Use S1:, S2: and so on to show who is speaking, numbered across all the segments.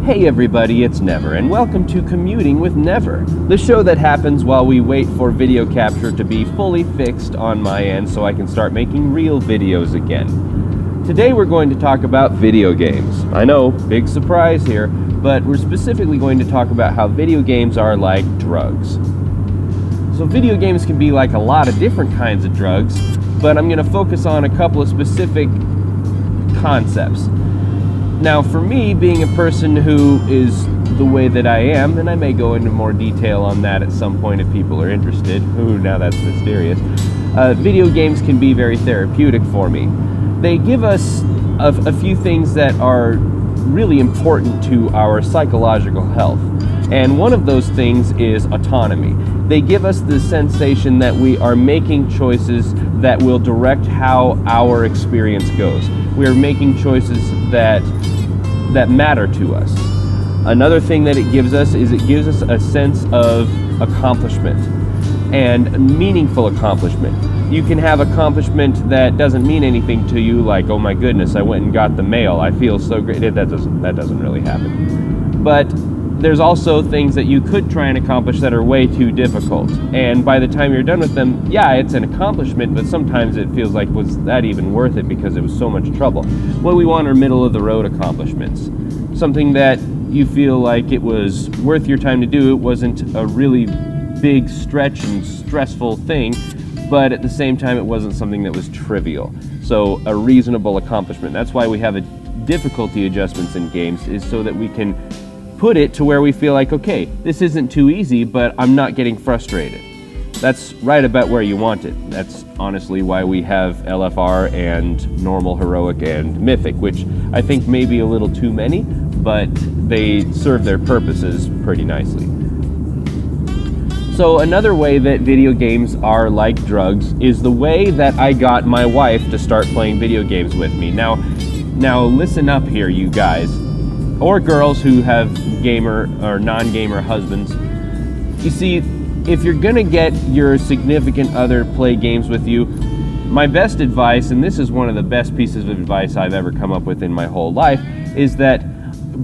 S1: Hey everybody, it's Never, and welcome to Commuting with Never, the show that happens while we wait for video capture to be fully fixed on my end so I can start making real videos again. Today we're going to talk about video games. I know, big surprise here, but we're specifically going to talk about how video games are like drugs. So video games can be like a lot of different kinds of drugs, but I'm going to focus on a couple of specific concepts. Now, for me, being a person who is the way that I am, and I may go into more detail on that at some point if people are interested. Ooh, now that's mysterious. Video games can be very therapeutic for me. They give us a few things that are really important to our psychological health. And one of those things is autonomy. They give us the sensation that we are making choices that will direct how our experience goes. We are making choices that matter to us. Another thing that it gives us is it gives us a sense of accomplishment and meaningful accomplishment. You can have accomplishment that doesn't mean anything to you, like, oh my goodness, I went and got the mail, I feel so great. That doesn't really happen. But there's also things that you could try and accomplish that are way too difficult. And by the time you're done with them, yeah, it's an accomplishment, but sometimes it feels like, was that even worth it because it was so much trouble? What we want are middle-of-the-road accomplishments. Something that you feel like it was worth your time to do. It wasn't a really big stretch and stressful thing, but at the same time, it wasn't something that was trivial. So a reasonable accomplishment. That's why we have a difficulty adjustments in games, is so that we can put it to where we feel like, okay, this isn't too easy, but I'm not getting frustrated. That's right about where you want it. That's honestly why we have LFR and normal, heroic, and mythic, which I think may be a little too many, but they serve their purposes pretty nicely. So another way that video games are like drugs is the way that I got my wife to start playing video games with me. Now listen up here, you guys. Or girls who have gamer or non-gamer husbands. You see, if you're gonna get your significant other play games with you, my best advice, and this is one of the best pieces of advice I've ever come up with in my whole life, is that,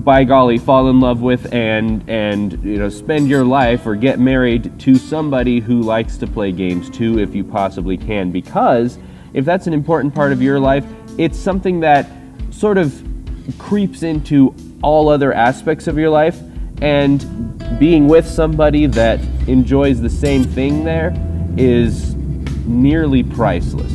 S1: by golly, fall in love with and spend your life or get married to somebody who likes to play games too, if you possibly can, because if that's an important part of your life, it's something that sort of creeps into all other aspects of your life, and being with somebody that enjoys the same thing there is nearly priceless.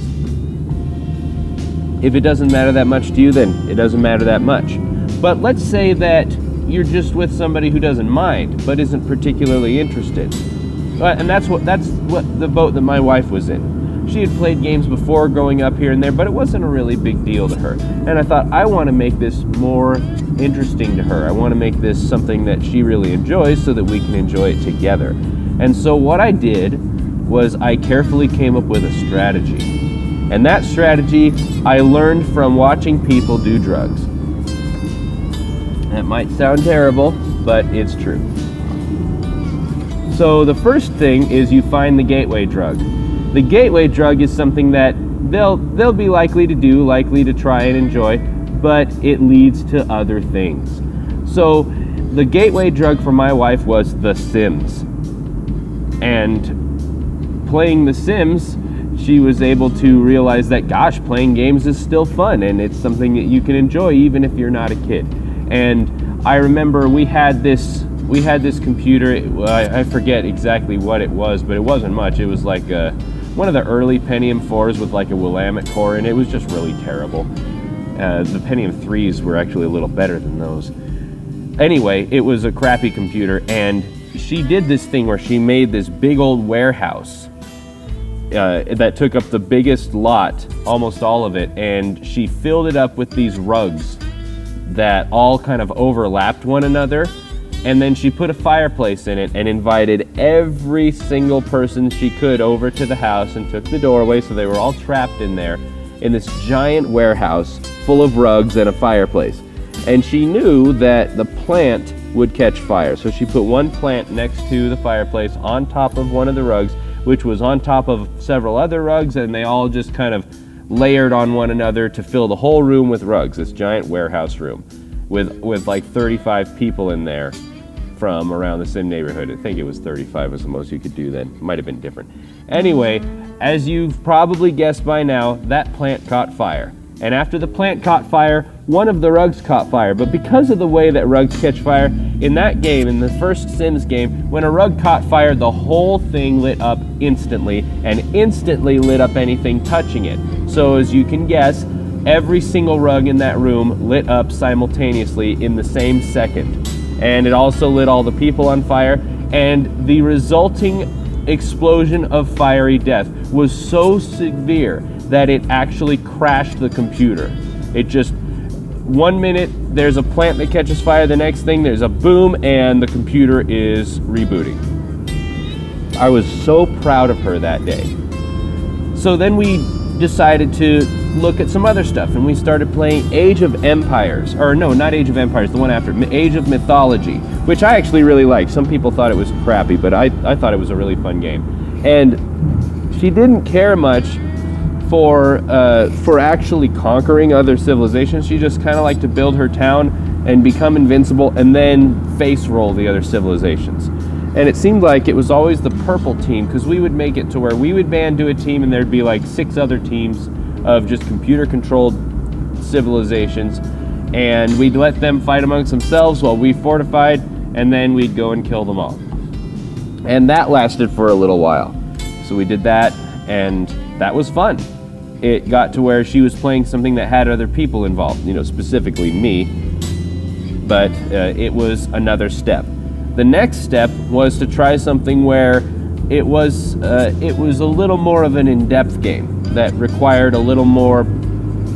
S1: If it doesn't matter that much to you, then it doesn't matter that much. But let's say that you're just with somebody who doesn't mind but isn't particularly interested. And that's what the boat that my wife was in. She had played games before growing up here and there, but it wasn't a really big deal to her. And I thought, I want to make this more interesting to her. I want to make this something that she really enjoys so that we can enjoy it together. And so what I did was I carefully came up with a strategy. And that strategy I learned from watching people do drugs. That might sound terrible, but it's true. So the first thing is you find the gateway drug. The gateway drug is something that they'll be likely to do, likely to try and enjoy, but it leads to other things. So the gateway drug for my wife was The Sims. And playing The Sims, she was able to realize that, gosh, playing games is still fun, and it's something that you can enjoy even if you're not a kid. And I remember we had this computer, I forget exactly what it was, but it wasn't much. It was like one of the early Pentium 4s with like a Willamette core, and it was just really terrible. The Pentium 3s were actually a little better than those. Anyway, it was a crappy computer, and she did this thing where she made this big old warehouse that took up the biggest lot, almost all of it, and she filled it up with these rugs that all kind of overlapped one another. And then she put a fireplace in it and invited every single person she could over to the house and took the doorway, so they were all trapped in there in this giant warehouse full of rugs and a fireplace. And she knew that the plant would catch fire, so she put one plant next to the fireplace on top of one of the rugs, which was on top of several other rugs, and they all just kind of layered on one another to fill the whole room with rugs, this giant warehouse room. with like 35 people in there from around the same neighborhood. I think it was 35 was the most you could do then. Might have been different. Anyway, as you've probably guessed by now, that plant caught fire. And after the plant caught fire, one of the rugs caught fire. But because of the way that rugs catch fire, in that game, in the first Sims game, when a rug caught fire, the whole thing lit up instantly, and instantly lit up anything touching it. So as you can guess, every single rug in that room lit up simultaneously in the same second. And it also lit all the people on fire, and the resulting explosion of fiery death was so severe that it actually crashed the computer. It just, 1 minute there's a plant that catches fire, the next thing there's a boom and the computer is rebooting. I was so proud of her that day. So then we decided to look at some other stuff, and we started playing Age of Empires, or no, not Age of Empires, the one after, Age of Mythology, which I actually really liked. Some people thought it was crappy, but I thought it was a really fun game. And she didn't care much for actually conquering other civilizations. She just kind of liked to build her town and become invincible and then face roll the other civilizations. And it seemed like it was always the purple team, because we would make it to where we would band to a team and there'd be like 6 other teams of just computer-controlled civilizations, and we'd let them fight amongst themselves while we fortified, and then we'd go and kill them all. And that lasted for a little while. So we did that, and that was fun. It got to where she was playing something that had other people involved, you know, specifically me, but it was another step. The next step was to try something where it was a little more of an in-depth game that required a little more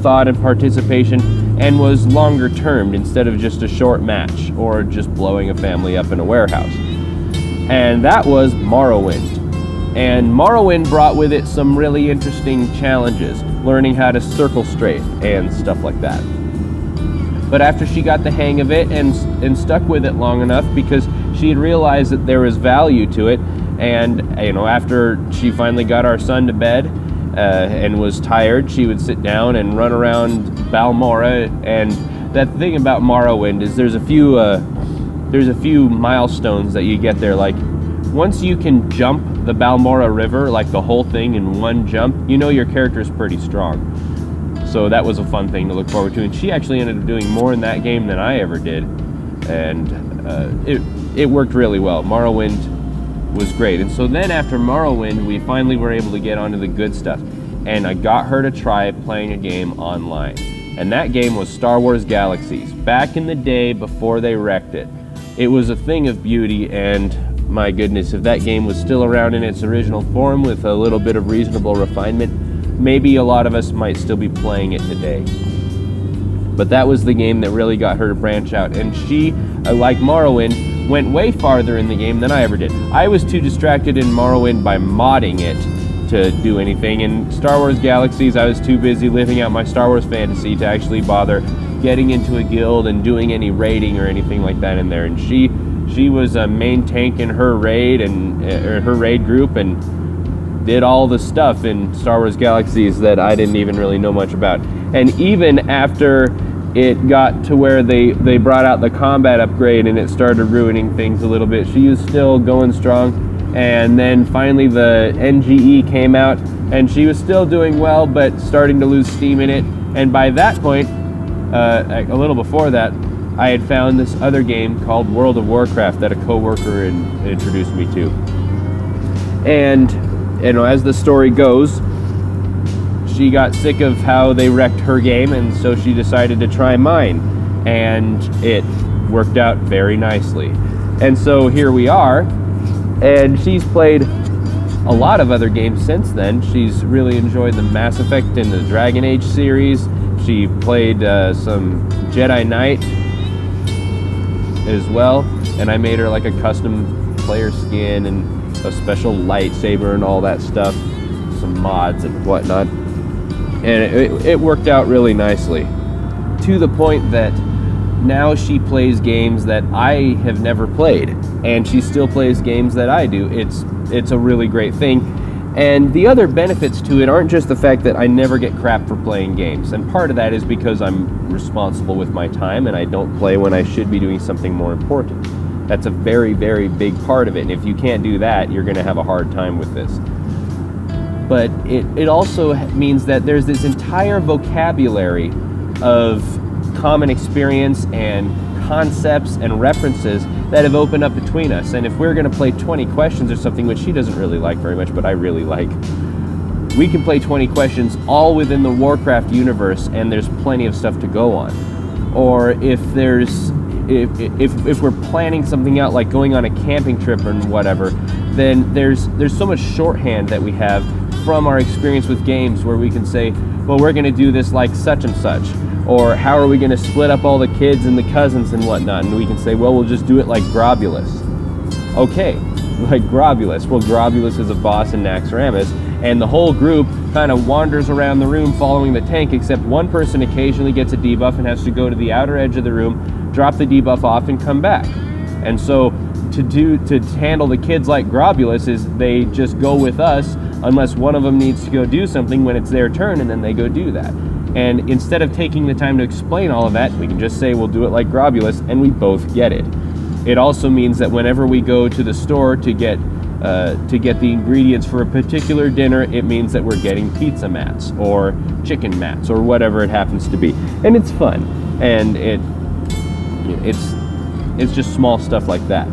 S1: thought and participation and was longer termed instead of just a short match or just blowing a family up in a warehouse. And that was Morrowind. And Morrowind brought with it some really interesting challenges, learning how to circle straight and stuff like that. But after she got the hang of it and stuck with it long enough, because she had realized that there was value to it, and you know, after she finally got our son to bed and was tired, she would sit down and run around Balmora. And that thing about Morrowind is there's a few milestones that you get there. Like, once you can jump the Balmora River, like the whole thing in one jump, you know your character is pretty strong. So that was a fun thing to look forward to. And she actually ended up doing more in that game than I ever did. And it worked really well. Morrowind was great. And so then after Morrowind, we finally were able to get onto the good stuff. And I got her to try playing a game online. And that game was Star Wars Galaxies, back in the day before they wrecked it. It was a thing of beauty, and my goodness, if that game was still around in its original form with a little bit of reasonable refinement, maybe a lot of us might still be playing it today. But that was the game that really got her to branch out, and she, like Morrowind, went way farther in the game than I ever did. I was too distracted in Morrowind by modding it to do anything. In Star Wars Galaxies, I was too busy living out my Star Wars fantasy to actually bother getting into a guild and doing any raiding or anything like that in there. And she was a main tank in her raid and her raid group, and did all the stuff in Star Wars Galaxies that I didn't even really know much about. And even after it got to where they brought out the combat upgrade and it started ruining things a little bit, she was still going strong. And then finally the NGE came out, and she was still doing well, but starting to lose steam in it. And by that point, a little before that, I had found this other game called World of Warcraft that a coworker introduced me to. And you know, as the story goes, she got sick of how they wrecked her game, and so she decided to try mine, and it worked out very nicely. And so here we are, and she's played a lot of other games since then. She's really enjoyed the Mass Effect and the Dragon Age series. She played some Jedi Knight as well, and I made her like a custom player skin and a special lightsaber and all that stuff, some mods and whatnot, and it worked out really nicely, to the point that now she plays games that I have never played, and she still plays games that I do. It's a really great thing, And the other benefits to it aren't just the fact that I never get crap for playing games. And part of that is because I'm responsible with my time and I don't play when I should be doing something more important. That's a very, very big part of it. And if you can't do that, you're going to have a hard time with this. But it also means that there's this entire vocabulary of common experience and concepts and references that have opened up between us. And if we're going to play 20 questions or something, which she doesn't really like very much, but I really like, we can play 20 questions all within the Warcraft universe, and there's plenty of stuff to go on. Or if we're planning something out, like going on a camping trip or whatever, then there's so much shorthand that we have from our experience with games where we can say, well, we're going to do this like such and such. Or how are we going to split up all the kids and the cousins and whatnot? And we can say, well, we'll just do it like Grobulus. Okay, like Grobulus. Well, Grobulus is a boss in Naxxramas, and the whole group kind of wanders around the room following the tank, except one person occasionally gets a debuff and has to go to the outer edge of the room, drop the debuff off, and come back. And so to handle the kids like Grobulus is they just go with us unless one of them needs to go do something when it's their turn, and then they go do that. And instead of taking the time to explain all of that, we can just say we'll do it like Grobulus, and we both get it. It also means that whenever we go to the store to get the ingredients for a particular dinner, it means that we're getting pizza mats or chicken mats or whatever it happens to be. And it's fun, and it's just small stuff like that.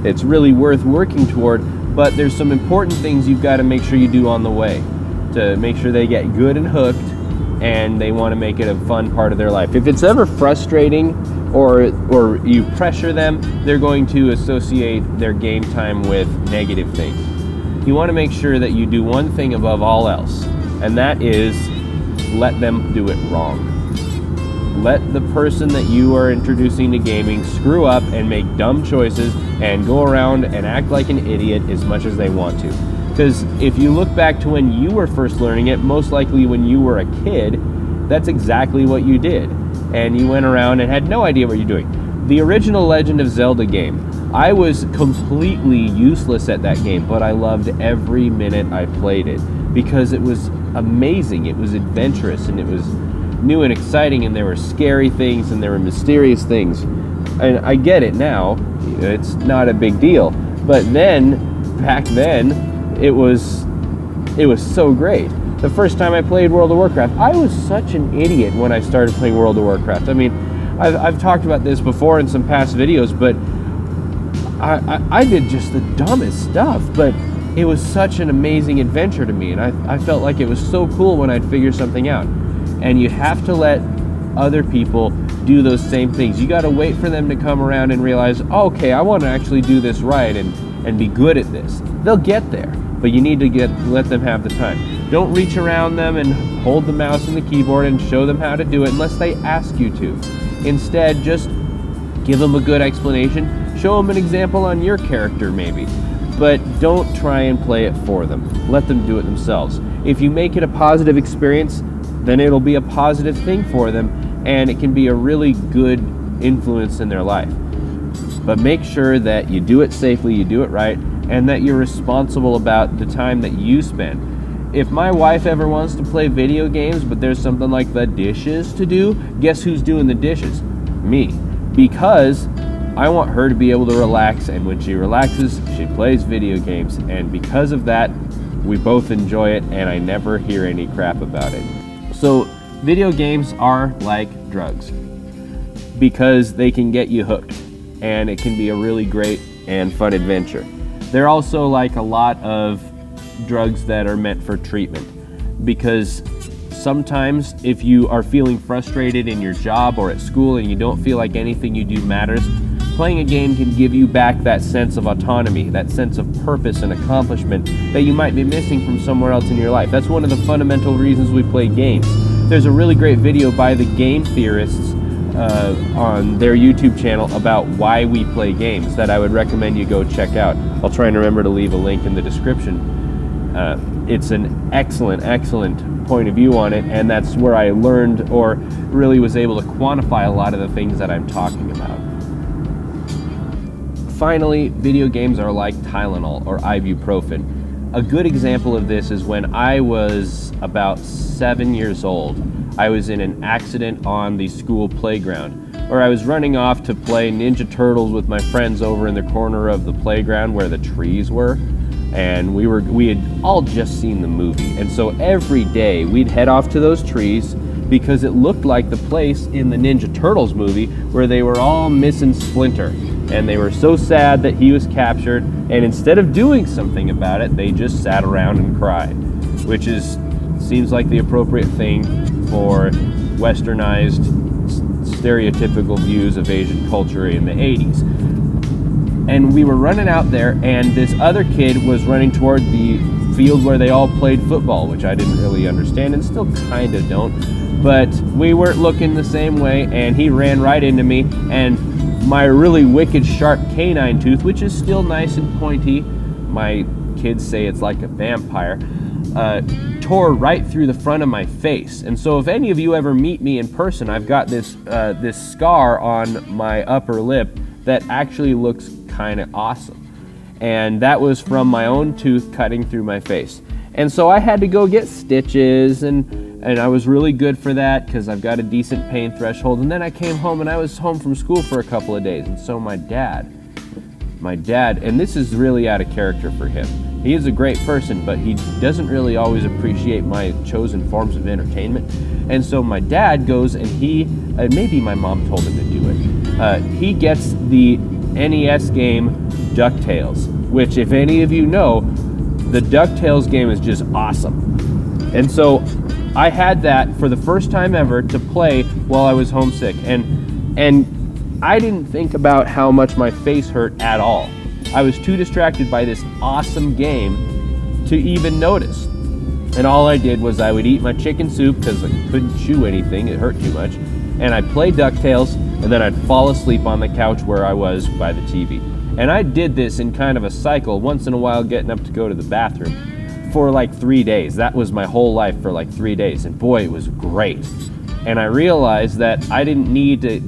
S1: It's really worth working toward, but there's some important things you've got to make sure you do on the way to make sure they get good and hooked, and they want to make it a fun part of their life. If it's ever frustrating or you pressure them, they're going to associate their game time with negative things. You want to make sure that you do one thing above all else, and that is let them do it wrong. Let the person that you are introducing to gaming screw up and make dumb choices and go around and act like an idiot as much as they want to. Because if you look back to when you were first learning it, most likely when you were a kid, that's exactly what you did. And you went around and had no idea what you're doing. The original Legend of Zelda game, I was completely useless at that game, but I loved every minute I played it because it was amazing. It was adventurous, and it was new and exciting, and there were scary things and there were mysterious things. And I get it now. It's not a big deal. But then, back then, it was so great. The first time I played World of Warcraft, I was such an idiot when I started playing World of Warcraft. I mean, I've talked about this before in some past videos, but I did just the dumbest stuff, but it was such an amazing adventure to me, and I felt like it was so cool when I'd figure something out. And you have to let other people do those same things. You got to wait for them to come around and realize, oh, okay, I want to actually do this right and be good at this. They'll get there, but you need to let them have the time. Don't reach around them and hold the mouse and the keyboard and show them how to do it unless they ask you to. Instead, just give them a good explanation, show them an example on your character maybe, but don't try and play it for them. Let them do it themselves. If you make it a positive experience, then it'll be a positive thing for them, and it can be a really good influence in their life. But make sure that you do it safely, you do it right, and that you're responsible about the time that you spend. If my wife ever wants to play video games, but there's something like the dishes to do, guess who's doing the dishes? Me. Because I want her to be able to relax, and when she relaxes, she plays video games, and because of that, we both enjoy it, and I never hear any crap about it. So, video games are like drugs, because they can get you hooked, and it can be a really great and fun adventure. They're also like a lot of drugs that are meant for treatment, because sometimes if you are feeling frustrated in your job or at school and you don't feel like anything you do matters, playing a game can give you back that sense of autonomy, that sense of purpose and accomplishment that you might be missing from somewhere else in your life. That's one of the fundamental reasons we play games. There's a really great video by the game theorists on their YouTube channel about why we play games that I would recommend you go check out. I'll try and remember to leave a link in the description. It's an excellent point of view on it, and that's where I learned or really was able to quantify a lot of the things that I'm talking about. Finally, video games are like Tylenol or ibuprofen. a good example of this is when I was about 7 years old. I was in an accident on the school playground where I was running off to play Ninja Turtles with my friends over in the corner of the playground where the trees were. And we had all just seen the movie. And so every day we'd head off to those trees because it looked like the place in the Ninja Turtles movie where they were all missing Splinter. And they were so sad that he was captured, and instead of doing something about it, they just sat around and cried, which seems like the appropriate thing for westernized, stereotypical views of Asian culture in the 80s. And we were running out there, and this other kid was running toward the field where they all played football, which I didn't really understand and still kind of don't. But we weren't looking the same way, and he ran right into me, and my really wicked sharp canine tooth, which is still nice and pointy, my kids say it's like a vampire, tore right through the front of my face. And so if any of you ever meet me in person, I've got this scar on my upper lip that actually looks kind of awesome. And that was from my own tooth cutting through my face. And so I had to go get stitches, and I was really good for that because I've got a decent pain threshold. And then I came home, and I was home from school for a couple of days. And so my dad, and this is really out of character for him. He is a great person, but he doesn't really always appreciate my chosen forms of entertainment. And so my dad goes and maybe my mom told him to do it. He gets the NES game DuckTales, which if any of you know, the DuckTales game is just awesome. And so I had that for the first time ever to play while I was homesick. And I didn't think about how much my face hurt at all. I was too distracted by this awesome game to even notice. And all I did was I would eat my chicken soup because I couldn't chew anything, it hurt too much. And I'd play DuckTales, and then I'd fall asleep on the couch where I was by the TV. And I did this in kind of a cycle, once in a while getting up to go to the bathroom for like 3 days. That was my whole life for like 3 days, and boy, it was great. And I realized that I didn't need to,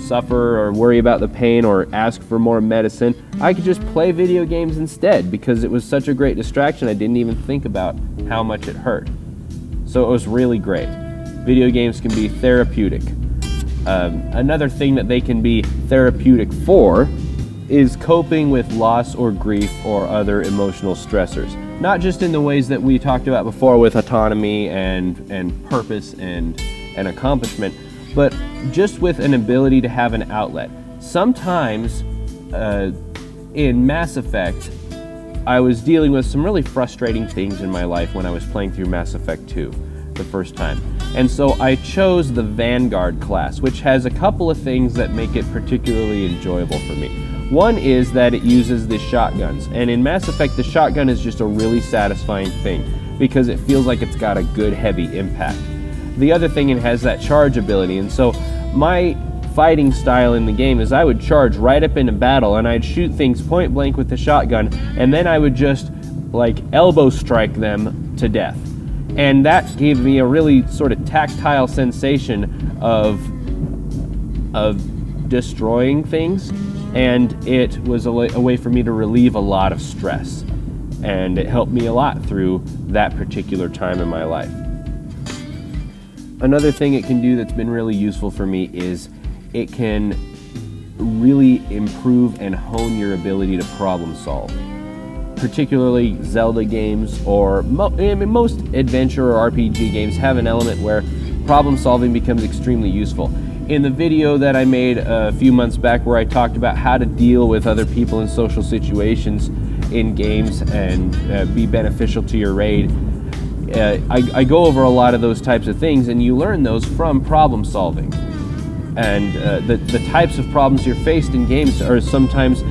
S1: suffer or worry about the pain or ask for more medicine. I could just play video games instead because it was such a great distraction I didn't even think about how much it hurt. So it was really great. Video games can be therapeutic. Another thing that they can be therapeutic for is coping with loss or grief or other emotional stressors. Not just in the ways that we talked about before with autonomy and purpose and accomplishment, but just with an ability to have an outlet. Sometimes in Mass Effect, I was dealing with some really frustrating things in my life when I was playing through Mass Effect 2 the first time. And so I chose the Vanguard class, which has a couple of things that make it particularly enjoyable for me. One is that it uses the shotguns, and in Mass Effect the shotgun is just a really satisfying thing because it feels like it's got a good heavy impact. The other thing, it has that charge ability, and so my fighting style in the game is I would charge right up into battle and I'd shoot things point blank with the shotgun, and then I would just like elbow strike them to death. And that gave me a really sort of tactile sensation of destroying things, and it was a way for me to relieve a lot of stress. And it helped me a lot through that particular time in my life. Another thing it can do that's been really useful for me is it can really improve and hone your ability to problem solve. Particularly Zelda games or most adventure or RPG games have an element where problem solving becomes extremely useful. In the video that I made a few months back where I talked about how to deal with other people in social situations in games and be beneficial to your raid, I go over a lot of those types of things, and you learn those from problem solving. And the types of problems you're faced in games are sometimes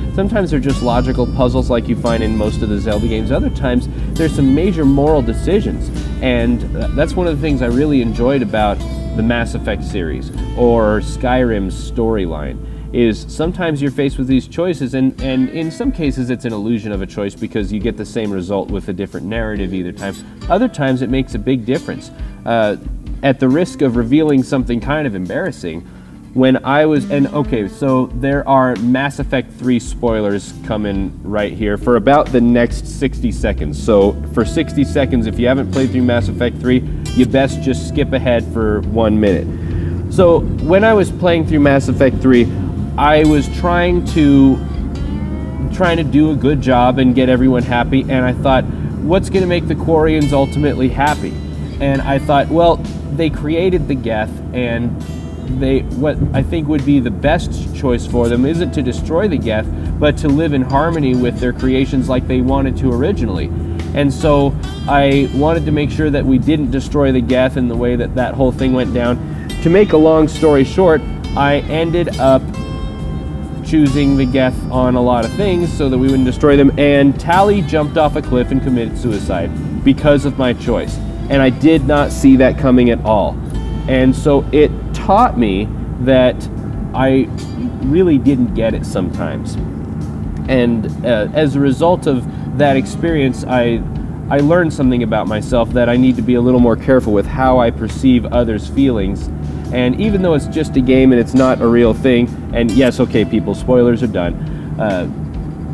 S1: they're just logical puzzles like you find in most of the Zelda games. Other times there's some major moral decisions, and that's one of the things I really enjoyed about the Mass Effect series or Skyrim's storyline. Is sometimes you're faced with these choices, and in some cases it's an illusion of a choice because you get the same result with a different narrative either time. Other times it makes a big difference. At the risk of revealing something kind of embarrassing, when I was, and okay, so there are Mass Effect 3 spoilers coming right here for about the next 60 seconds. So for 60 seconds, if you haven't played through Mass Effect 3, you best just skip ahead for 1 minute. So when I was playing through Mass Effect 3, I was trying to do a good job and get everyone happy, and I thought, what's going to make the Quarians ultimately happy? And I thought, well, they created the Geth, and what I think would be the best choice for them isn't to destroy the Geth, but to live in harmony with their creations like they wanted to originally. And so I wanted to make sure that we didn't destroy the Geth in the way that that whole thing went down. To make a long story short, I ended up choosing the Geth on a lot of things so that we wouldn't destroy them, and Tali jumped off a cliff and committed suicide because of my choice. And I did not see that coming at all. And so it taught me that I really didn't get it sometimes. And as a result of that experience, I learned something about myself, that I need to be a little more careful with how I perceive others' feelings. And even though it's just a game and it's not a real thing, and yes, okay people, spoilers are done.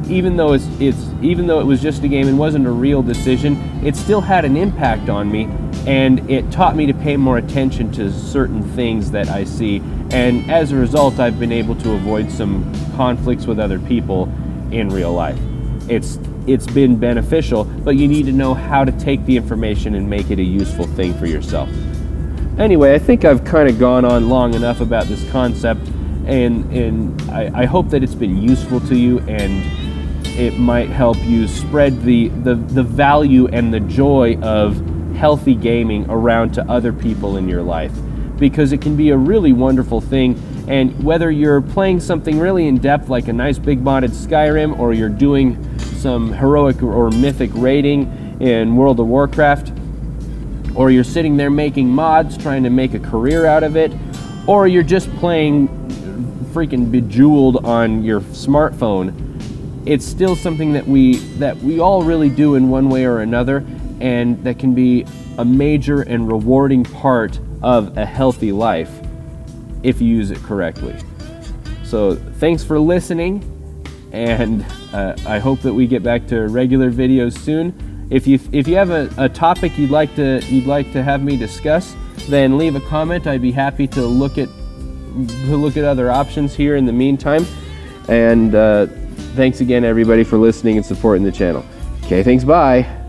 S1: Even though it was just a game and wasn't a real decision, it still had an impact on me, and it taught me to pay more attention to certain things that I see. And as a result, I've been able to avoid some conflicts with other people in real life. It's been beneficial, but you need to know how to take the information and make it a useful thing for yourself. Anyway, I think I've kind of gone on long enough about this concept, and I hope that it's been useful to you, and it might help you spread the value and the joy of healthy gaming around to other people in your life, because it can be a really wonderful thing. And whether you're playing something really in depth like a nice big modded Skyrim, or you're doing some heroic or mythic raiding in World of Warcraft, or you're sitting there making mods trying to make a career out of it, or you're just playing freaking Bejeweled on your smartphone, it's still something that we all really do in one way or another, and that can be a major and rewarding part of a healthy life if you use it correctly. So thanks for listening, and I hope that we get back to regular videos soon. If you have a topic you'd like to have me discuss, then leave a comment. I'd be happy to look at other options here in the meantime. And thanks again everybody for listening and supporting the channel. Okay, thanks, bye.